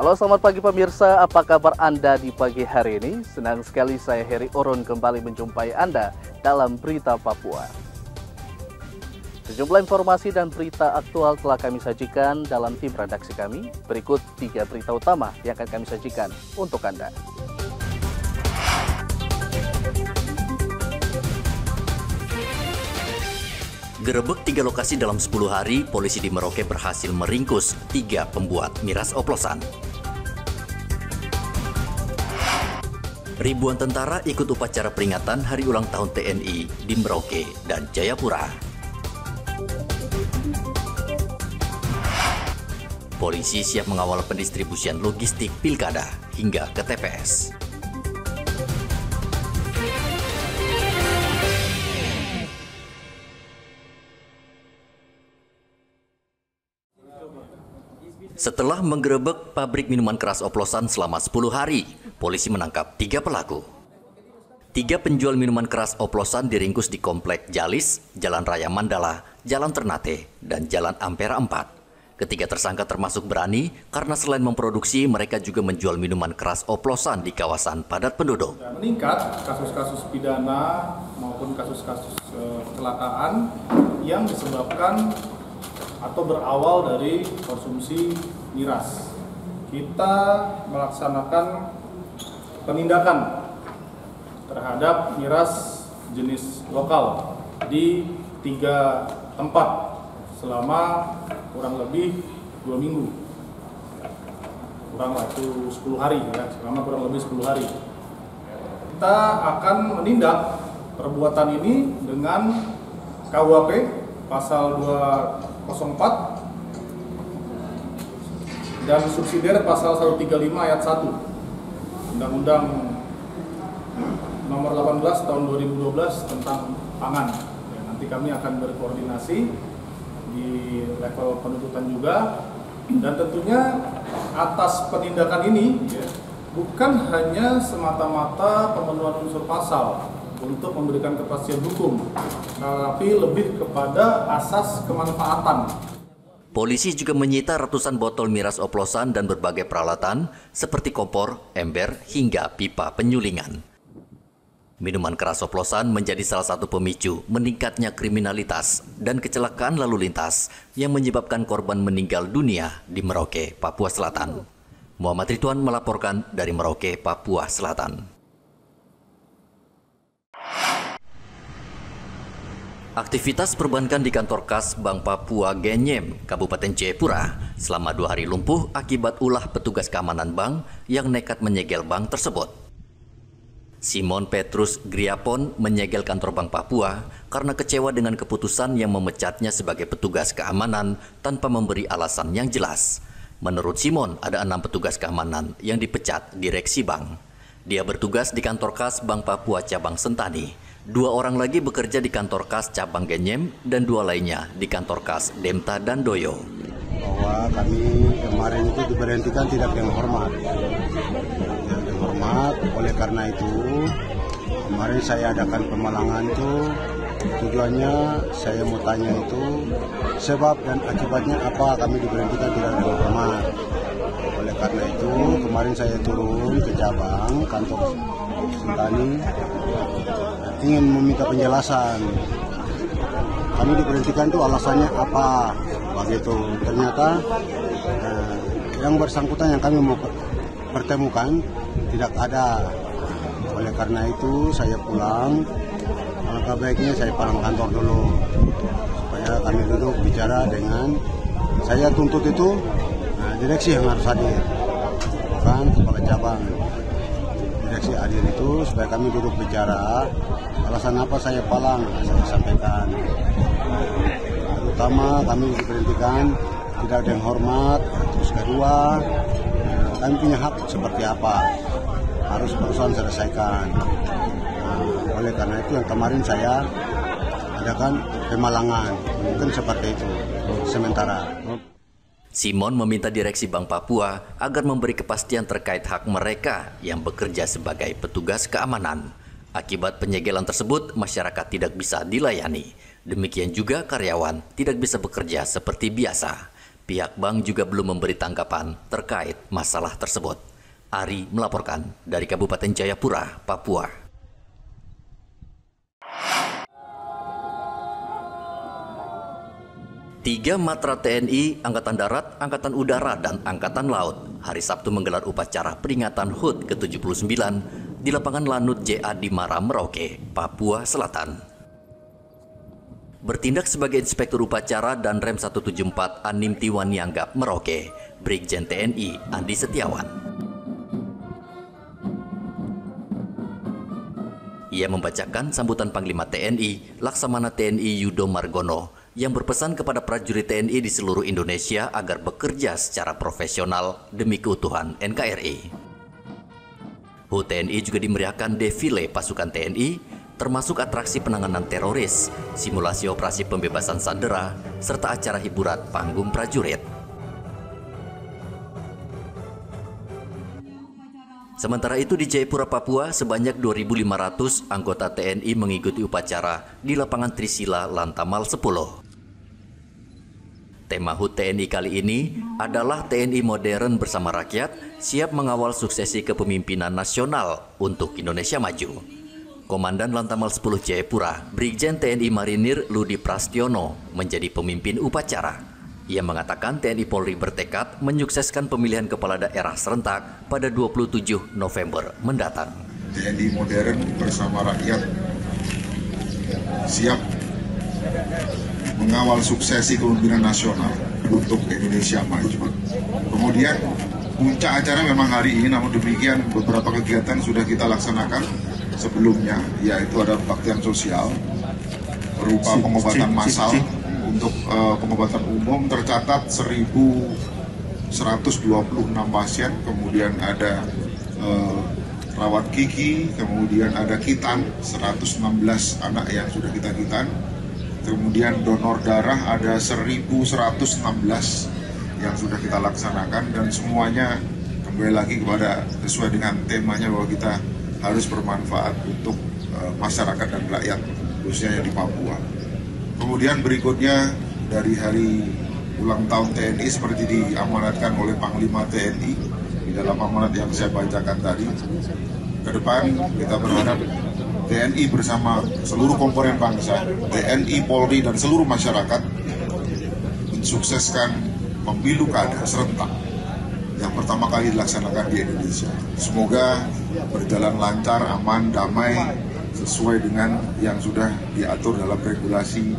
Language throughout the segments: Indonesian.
Halo, selamat pagi pemirsa, apa kabar Anda di pagi hari ini? Senang sekali saya Heri Orun kembali menjumpai Anda dalam Berita Papua. Sejumlah informasi dan berita aktual telah kami sajikan dalam tim redaksi kami. Berikut 3 berita utama yang akan kami sajikan untuk Anda. Gerebek 3 lokasi dalam 10 hari, polisi di Merauke berhasil meringkus 3 pembuat miras oplosan. Ribuan tentara ikut upacara peringatan hari ulang tahun TNI di Merauke dan Jayapura. Polisi siap mengawal pendistribusian logistik pilkada hingga ke TPS. Setelah menggerebek pabrik minuman keras oplosan selama 10 hari, polisi menangkap 3 pelaku. 3 penjual minuman keras oplosan diringkus di Komplek Jalis, Jalan Raya Mandala, Jalan Ternate, dan Jalan Ampera 4. Ketiga tersangka termasuk berani karena selain memproduksi, mereka juga menjual minuman keras oplosan di kawasan padat penduduk. Meningkat kasus-kasus pidana maupun kasus-kasus kecelakaan yang disebabkan atau berawal dari konsumsi miras. Kita melaksanakan penindakan terhadap miras jenis lokal di 3 tempat selama kurang lebih 2 minggu. Kurang waktu 10 hari ya, selama kurang lebih 10 hari. Kita akan menindak perbuatan ini dengan KUHP pasal 204 dan subsidiar pasal 135 ayat 1 Undang-Undang nomor 18 tahun 2012 tentang pangan. Ya, nanti kami akan berkoordinasi di level penuntutan juga, dan tentunya atas penindakan ini ya, bukan hanya semata-mata pemenuhan unsur pasal untuk memberikan kepastian hukum, tapi lebih kepada asas kemanfaatan. Polisi juga menyita ratusan botol miras oplosan dan berbagai peralatan seperti kompor, ember, hingga pipa penyulingan. Minuman keras oplosan menjadi salah satu pemicu meningkatnya kriminalitas dan kecelakaan lalu lintas yang menyebabkan korban meninggal dunia di Merauke, Papua Selatan. Muhammad Ridwan melaporkan dari Merauke, Papua Selatan. Aktivitas perbankan di kantor kas Bank Papua Genyem, Kabupaten Jayapura, selama 2 hari lumpuh akibat ulah petugas keamanan bank yang nekat menyegel bank tersebut. Simon Petrus Griapon menyegel kantor Bank Papua karena kecewa dengan keputusan yang memecatnya sebagai petugas keamanan tanpa memberi alasan yang jelas. Menurut Simon, ada 6 petugas keamanan yang dipecat direksi bank. Dia bertugas di kantor kas Bank Papua Cabang Sentani. 2 orang lagi bekerja di kantor kas Cabang Genyem dan 2 lainnya di kantor kas Demta dan Doyo. Bahwa kami kemarin itu diberhentikan tidak dengan hormat. Tidak dengan hormat, oleh karena itu kemarin saya adakan pemalangan itu, tujuannya saya mau tanya itu sebab dan akibatnya apa kami diberhentikan tidak dengan hormat. Oleh karena itu kemarin saya turun ke cabang kantor Sentani ingin meminta penjelasan. Kami diberhentikan itu alasannya apa? Begitu. Ternyata yang bersangkutan yang kami mau pertemukan tidak ada. Oleh karena itu saya pulang. Alangkah baiknya saya pulang kantor dulu supaya kami duduk bicara dengan saya tuntut itu direksi yang harus hadir, bukan kepala cabang. Direksi hadir itu supaya kami duduk bicara. Alasan apa saya palang, saya sampaikan. Terutama kami diberhentikan tidak ada yang hormat. Terus kedua, kami punya hak seperti apa, harus perusahaan selesaikan. Oleh karena itu yang kemarin saya adakan pemalangan, mungkin seperti itu sementara. Simon meminta direksi Bank Papua agar memberi kepastian terkait hak mereka yang bekerja sebagai petugas keamanan. Akibat penyegelan tersebut, masyarakat tidak bisa dilayani. Demikian juga karyawan tidak bisa bekerja seperti biasa. Pihak bank juga belum memberi tanggapan terkait masalah tersebut. Ari melaporkan dari Kabupaten Jayapura, Papua. Tiga matra TNI, Angkatan Darat, Angkatan Udara, dan Angkatan Laut hari Sabtu menggelar upacara peringatan HUT ke-79 di lapangan Lanut JA di Mara, Merauke, Papua Selatan. Bertindak sebagai inspektur upacara dan Rem 174 Anim Tiwanianggap Merauke, Brigjen TNI Andi Setiawan. Ia membacakan sambutan Panglima TNI Laksamana TNI Yudo Margono yang berpesan kepada prajurit TNI di seluruh Indonesia agar bekerja secara profesional demi keutuhan NKRI. HUT TNI juga dimeriahkan defile pasukan TNI, termasuk atraksi penanganan teroris, simulasi operasi pembebasan sandera, serta acara hiburan panggung prajurit. Sementara itu di Jayapura, Papua, sebanyak 2.500 anggota TNI mengikuti upacara di lapangan Trisila Lantamal 10. Tema HUT TNI kali ini adalah TNI modern bersama rakyat, siap mengawal suksesi kepemimpinan nasional untuk Indonesia maju. Komandan Lantamal 10 Jayapura, Brigjen TNI Marinir Ludi Prastiono menjadi pemimpin upacara. Ia mengatakan TNI Polri bertekad menyukseskan pemilihan kepala daerah serentak pada 27 November mendatang. TNI modern bersama rakyat siap mengawal suksesi kepemimpinan nasional untuk Indonesia maju. Kemudian puncak acara memang hari ini, namun demikian beberapa kegiatan sudah kita laksanakan sebelumnya, yaitu ada baktian sosial berupa pengobatan massal. Untuk pengobatan umum tercatat 1.126 pasien, kemudian ada rawat gigi, kemudian ada kitan 116 anak yang sudah kita kitan, kemudian donor darah ada 1.116 yang sudah kita laksanakan, dan semuanya kembali lagi kepada sesuai dengan temanya bahwa kita harus bermanfaat untuk masyarakat dan rakyat khususnya di Papua. Kemudian berikutnya dari hari ulang tahun TNI seperti diamanatkan oleh Panglima TNI di dalam amanat yang saya bacakan tadi. Ke depan kita berharap TNI bersama seluruh komponen bangsa, TNI, Polri, dan seluruh masyarakat mensukseskan pemilu kada serentak yang pertama kali dilaksanakan di Indonesia. Semoga berjalan lancar, aman, damai, sesuai dengan yang sudah diatur dalam regulasi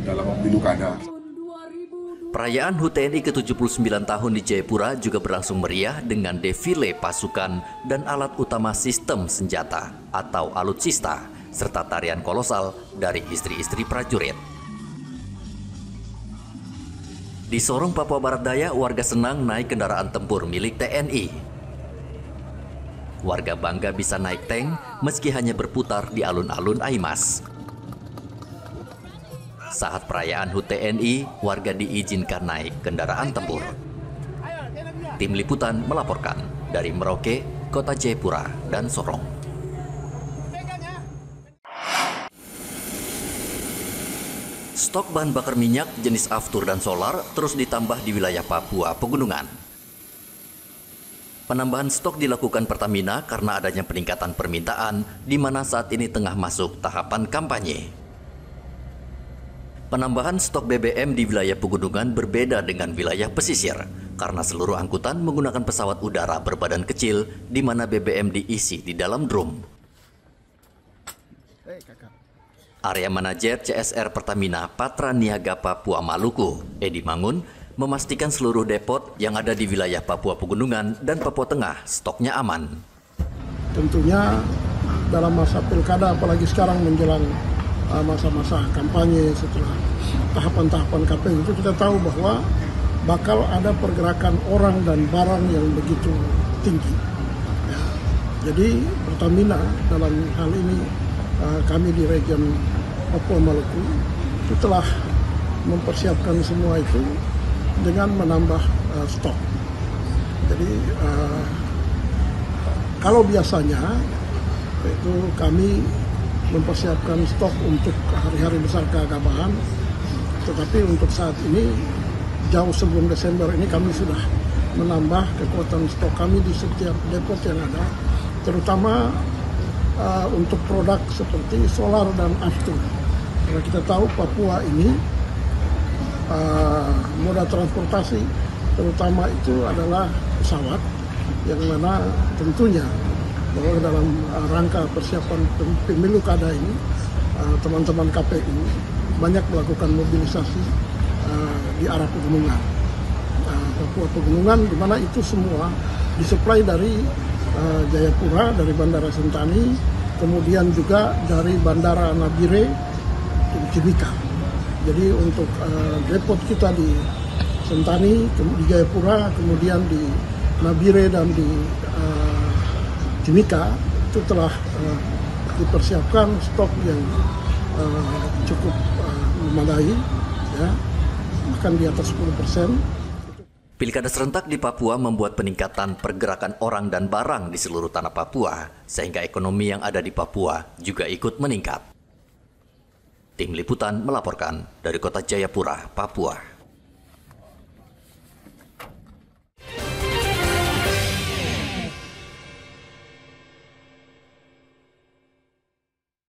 dalam pemilu kada. Perayaan HUT TNI ke-79 tahun di Jayapura juga berlangsung meriah dengan defile pasukan dan alat utama sistem senjata atau alutsista, serta tarian kolosal dari istri-istri prajurit. Di Sorong, Papua Barat Daya, warga senang naik kendaraan tempur milik TNI. Warga bangga bisa naik tank meski hanya berputar di alun-alun Aimas. Saat perayaan HUT TNI, warga diizinkan naik kendaraan tempur. Tim Liputan melaporkan dari Merauke, Kota Jayapura, dan Sorong. Stok bahan bakar minyak jenis aftur dan solar terus ditambah di wilayah Papua Pegunungan. Penambahan stok dilakukan Pertamina karena adanya peningkatan permintaan di mana saat ini tengah masuk tahapan kampanye. Penambahan stok BBM di wilayah Pegunungan berbeda dengan wilayah pesisir karena seluruh angkutan menggunakan pesawat udara berbadan kecil di mana BBM diisi di dalam drum. Area Manajer CSR Pertamina Patra Niaga Papua Maluku, Edi Mangun, memastikan seluruh depot yang ada di wilayah Papua Pegunungan dan Papua Tengah stoknya aman. Tentunya dalam masa pilkada, apalagi sekarang menjelang masa-masa kampanye setelah tahapan-tahapan KPU itu, kita tahu bahwa bakal ada pergerakan orang dan barang yang begitu tinggi. Ya. Jadi Pertamina dalam hal ini kami di region Papua Maluku itu telah mempersiapkan semua itu dengan menambah stok. Jadi kalau biasanya itu kami mempersiapkan stok untuk hari-hari besar keagamaan, tetapi untuk saat ini jauh sebelum Desember ini kami sudah menambah kekuatan stok kami di setiap depot yang ada, terutama untuk produk seperti solar dan aftur. Karena kita tahu Papua ini moda transportasi terutama itu adalah pesawat, yang mana tentunya bahwa dalam rangka persiapan pemilu kada ini teman-teman KPU banyak melakukan mobilisasi di arah pegunungan, Papua pegunungan, di mana itu semua disuplai dari Jayapura, dari Bandara Sentani, kemudian juga dari Bandara Nabire, Timika. Jadi untuk depot kita di Sentani, di Jayapura, kemudian di Nabire dan di Timika itu telah dipersiapkan stok yang cukup memadai, ya, bahkan di atas 10%. Pilkada serentak di Papua membuat peningkatan pergerakan orang dan barang di seluruh tanah Papua, sehingga ekonomi yang ada di Papua juga ikut meningkat. Tim Liputan melaporkan dari Kota Jayapura, Papua.